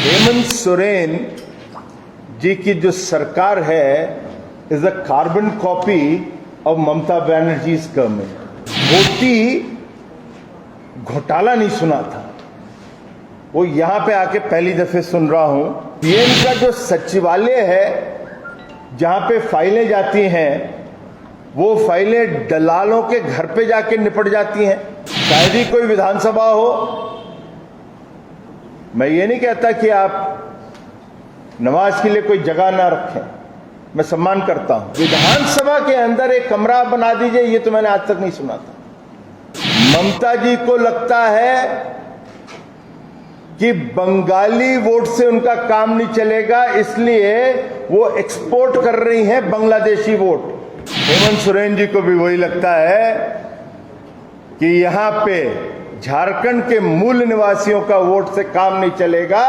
हेमंत सोरेन जी की जो सरकार है is a carbon copy of Mamata Banerjee government. Modi घोटाला नहीं सुना था, वो यहां पे आके पहली दफे सुन रहा हूं। पीएम का जो सचिवालय है जहां पे फाइलें जाती हैं, वो फाइलें दलालों के घर पे जाके निपट जाती हैं। शायद ही कोई विधानसभा हो, मैं ये नहीं कहता कि आप नमाज के लिए कोई जगह ना रखें, मैं सम्मान करता हूं। विधानसभा के अंदर एक कमरा बना दीजिए, ये तो मैंने आज तक नहीं सुना था। ममता जी को लगता है कि बंगाली वोट से उनका काम नहीं चलेगा, इसलिए वो एक्सपोर्ट कर रही हैं बांग्लादेशी वोट। हेमंत सोरेन जी को भी वही लगता है कि यहां पे झारखंड के मूल निवासियों का वोट से काम नहीं चलेगा,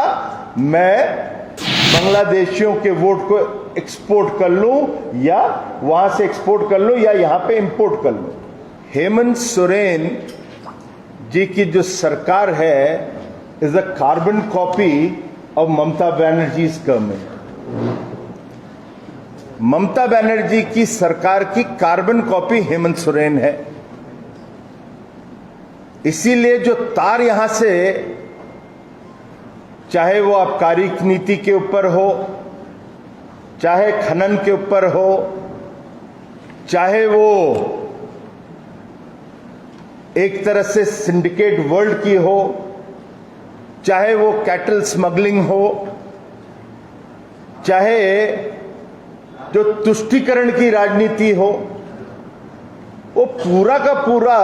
मैं बांग्लादेशियों के वोट को एक्सपोर्ट कर लूं या वहां से एक्सपोर्ट कर लूं या यहां पे इंपोर्ट कर लूं। हेमंत सोरेन जी की जो सरकार है is a carbon copy of Mamata Banerjee government. Mamata Banerjee की सरकार की कार्बन कॉपी हेमंत सोरेन है। इसीलिए जो तार यहां से, चाहे वो आबकारी नीति के ऊपर हो, चाहे खनन के ऊपर हो, चाहे वो एक तरह से सिंडिकेट वर्ल्ड की हो, चाहे वो कैटल स्मगलिंग हो, चाहे जो तुष्टीकरण की राजनीति हो, वो पूरा का पूरा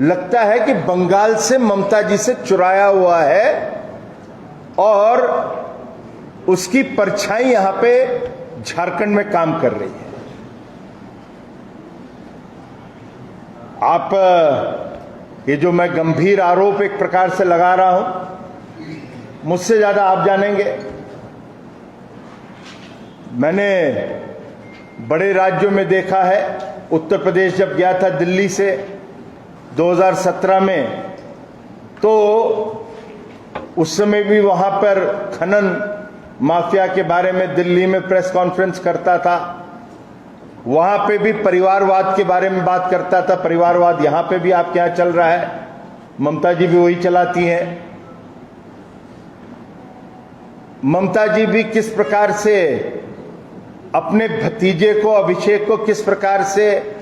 लगता है कि बंगाल से ममता जी से चुराया हुआ है और उसकी परछाई यहां पे झारखंड में काम कर रही है। आप ये जो मैं गंभीर आरोप एक प्रकार से लगा रहा हूं, मुझसे ज्यादा आप जानेंगे। मैंने बड़े राज्यों में देखा है, उत्तर प्रदेश जब गया था दिल्ली से 2017 में, तो उस समय भी वहां पर खनन माफिया के बारे में दिल्ली में प्रेस कॉन्फ्रेंस करता था। वहां पे भी परिवारवाद के बारे में बात करता था। परिवारवाद यहां पे भी आपके यहां चल रहा है, ममता जी भी वही चलाती हैं। ममता जी भी किस प्रकार से अपने भतीजे को, अभिषेक को, किस प्रकार से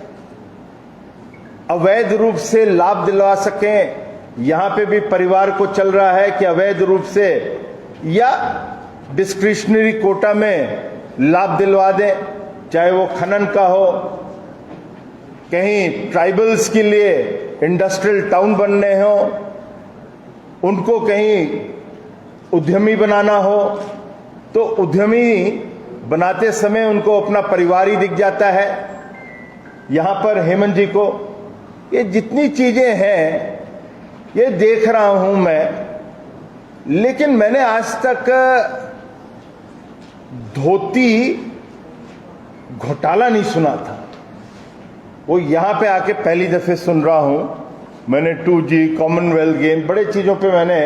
अवैध रूप से लाभ दिलवा सकें, यहां पे भी परिवार को चल रहा है कि अवैध रूप से या डिस्क्रिशनरी कोटा में लाभ दिलवा दें, चाहे वो खनन का हो, कहीं ट्राइबल्स के लिए इंडस्ट्रियल टाउन बनने हो, उनको कहीं उद्यमी बनाना हो, तो उद्यमी बनाते समय उनको अपना परिवार ही दिख जाता है। यहां पर हेमंत जी को ये जितनी चीजें हैं ये देख रहा हूं मैं, लेकिन मैंने आज तक धोती घोटाला नहीं सुना था। वो यहां पे आके पहली दफे सुन रहा हूं। मैंने 2G, कॉमनवेल्थ गेम, बड़े चीजों पे मैंने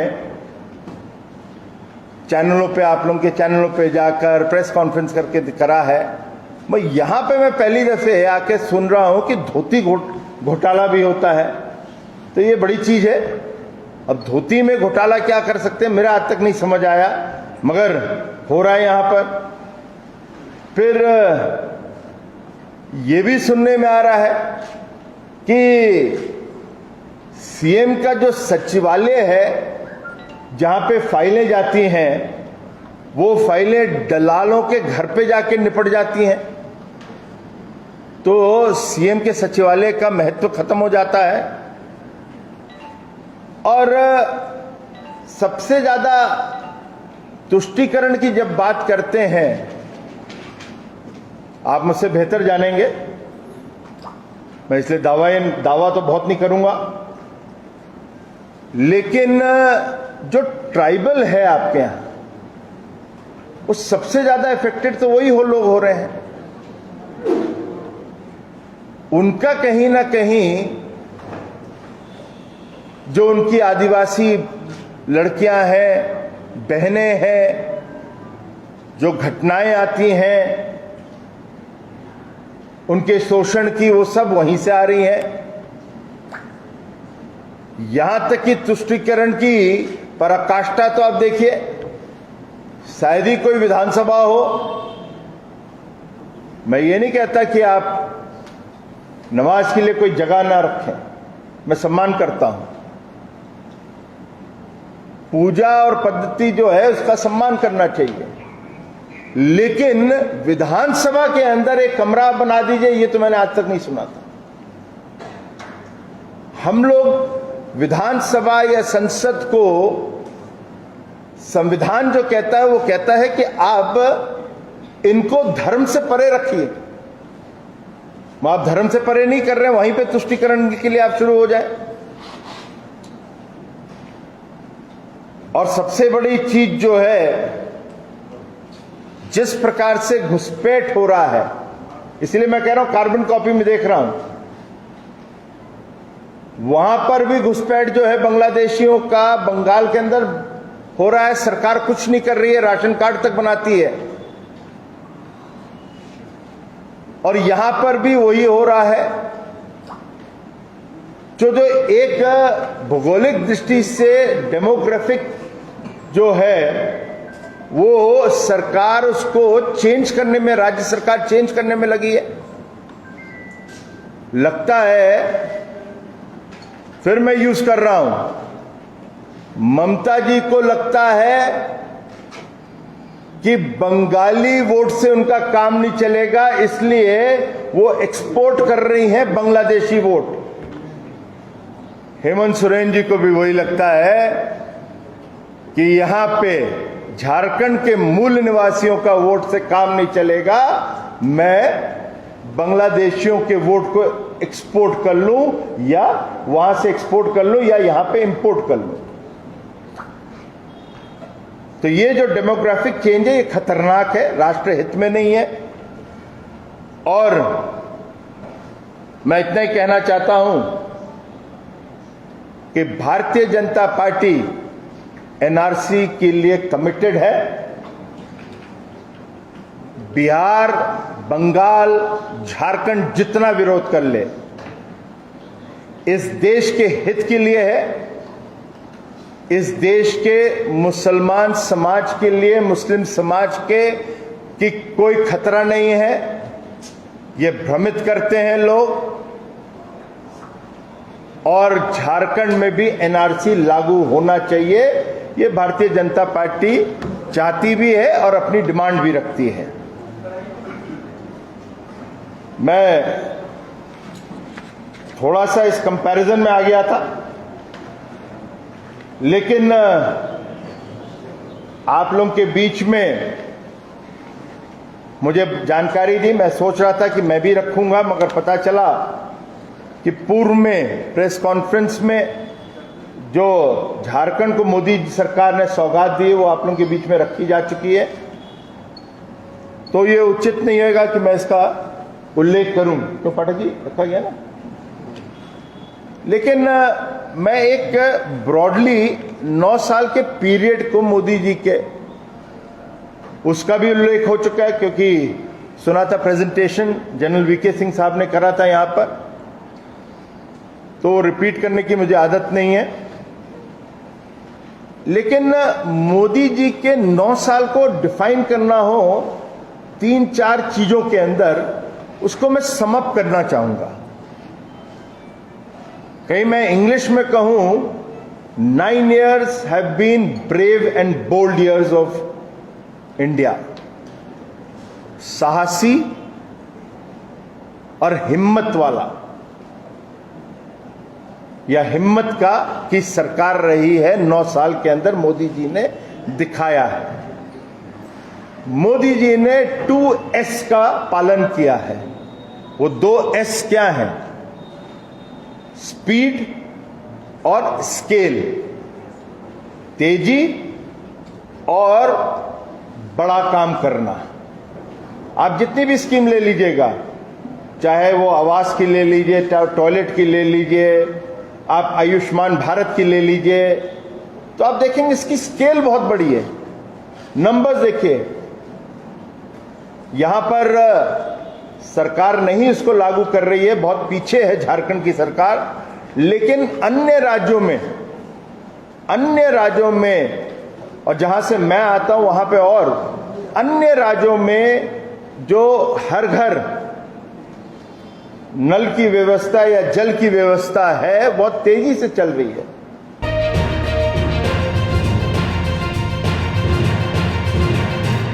चैनलों पे, आप लोगों के चैनलों पे जाकर प्रेस कॉन्फ्रेंस करके करा है। मैं यहां पे मैं पहली दफे आके सुन रहा हूं कि धोती घोटाला भी होता है, तो ये बड़ी चीज है। अब धोती में घोटाला क्या कर सकते हैं, मेरा आज तक नहीं समझ आया, मगर हो रहा है यहां पर। फिर ये भी सुनने में आ रहा है कि सीएम का जो सचिवालय है जहां पे फाइलें जाती हैं, वो फाइलें दलालों के घर पे जाके निपट जाती हैं, तो सीएम के सचिवालय का महत्व खत्म हो जाता है। और सबसे ज्यादा तुष्टीकरण की जब बात करते हैं, आप मुझसे बेहतर जानेंगे, मैं इसलिए दावा तो बहुत नहीं करूंगा, लेकिन जो ट्राइबल है आपके यहां, वो सबसे ज्यादा इफेक्टेड तो वही लोग हो रहे हैं। उनका कहीं ना कहीं जो उनकी आदिवासी लड़कियां हैं, बहनें हैं, जो घटनाएं आती हैं उनके शोषण की, वो सब वहीं से आ रही हैं। यहां तक कि तुष्टीकरण की पराकाष्ठा तो आप देखिए, शायद ही कोई विधानसभा हो, मैं ये नहीं कहता कि आप नमाज के लिए कोई जगह ना रखें, मैं सम्मान करता हूं, पूजा और पद्धति जो है उसका सम्मान करना चाहिए, लेकिन विधानसभा के अंदर एक कमरा बना दीजिए, ये तो मैंने आज तक नहीं सुना था। हम लोग विधानसभा या संसद को, संविधान जो कहता है वो कहता है कि आप इनको धर्म से परे रखिए। आप धर्म से परे नहीं कर रहे, वहीं पे तुष्टीकरण के लिए आप शुरू हो जाए। और सबसे बड़ी चीज जो है, जिस प्रकार से घुसपैठ हो रहा है, इसलिए मैं कह रहा हूं कार्बन कॉपी में देख रहा हूं, वहां पर भी घुसपैठ जो है बांग्लादेशियों का बंगाल के अंदर हो रहा है। सरकार कुछ नहीं कर रही है, राशन कार्ड तक बनाती है। और यहां पर भी वही हो रहा है। जो एक भौगोलिक दृष्टि से डेमोग्राफिक जो है, वो सरकार उसको चेंज करने में, राज्य सरकार चेंज करने में लगी है। लगता है, फिर मैं यूज कर रहा हूं, ममता जी को लगता है कि बंगाली वोट से उनका काम नहीं चलेगा, इसलिए वो एक्सपोर्ट कर रही हैं बांग्लादेशी वोट। हेमंत सोरेन जी को भी वही लगता है कि यहां पे झारखंड के मूल निवासियों का वोट से काम नहीं चलेगा, मैं बांग्लादेशियों के वोट को एक्सपोर्ट कर लूं, या वहां से एक्सपोर्ट कर लूं, या यहां पे इंपोर्ट कर लूं। तो ये जो डेमोग्राफिक चेंज है, ये खतरनाक है, राष्ट्र हित में नहीं है। और मैं इतना ही कहना चाहता हूं कि भारतीय जनता पार्टी एनआरसी के लिए कमिटेड है। बिहार, बंगाल, झारखंड जितना विरोध कर ले, इस देश के हित के लिए है, इस देश के मुसलमान समाज के लिए, मुस्लिम समाज के कि कोई खतरा नहीं है, ये भ्रमित करते हैं लोग। और झारखंड में भी एनआरसी लागू होना चाहिए, ये भारतीय जनता पार्टी चाहती भी है और अपनी डिमांड भी रखती है। मैं थोड़ा सा इस कंपैरिजन में आ गया था, लेकिन आप लोगों के बीच में मुझे जानकारी दी, मैं सोच रहा था कि मैं भी रखूंगा, मगर पता चला कि पूर्व में प्रेस कॉन्फ्रेंस में जो झारखंड को मोदी सरकार ने सौगात दी, वो आप लोगों के बीच में रखी जा चुकी है। तो ये उचित नहीं होगा कि मैं इसका उल्लेख करूं। तो पाठक जी, रखा गया ना। लेकिन मैं एक ब्रॉडली 9 साल के पीरियड को मोदी जी के, उसका भी उल्लेख हो चुका है, क्योंकि सुना था प्रेजेंटेशन जनरल वीके सिंह साहब ने करा था यहां पर, तो रिपीट करने की मुझे आदत नहीं है। लेकिन मोदी जी के 9 साल को डिफाइन करना हो 3-4 चीजों के अंदर, उसको मैं समअप करना चाहूंगा। कहीं मैं इंग्लिश में कहूं, 9 years have been brave and bold years of India. साहसी और हिम्मत वाला, या हिम्मत का की सरकार रही है 9 साल के अंदर, मोदी जी ने दिखाया है। मोदी जी ने 2S का पालन किया है। वो 2S क्या है? स्पीड और स्केल, तेजी और बड़ा काम करना। आप जितनी भी स्कीम ले लीजिएगा, चाहे वो आवास की ले लीजिए, चाहे टॉयलेट की ले लीजिए, आप आयुष्मान भारत की ले लीजिए, तो आप देखेंगे इसकी स्केल बहुत बड़ी है। नंबर्स देखिए, यहां पर सरकार नहीं इसको लागू कर रही है, बहुत पीछे है झारखंड की सरकार, लेकिन अन्य राज्यों में और जहां से मैं आता हूं वहां पे और अन्य राज्यों में जो हर घर नल की व्यवस्था या जल की व्यवस्था है बहुत तेजी से चल रही है।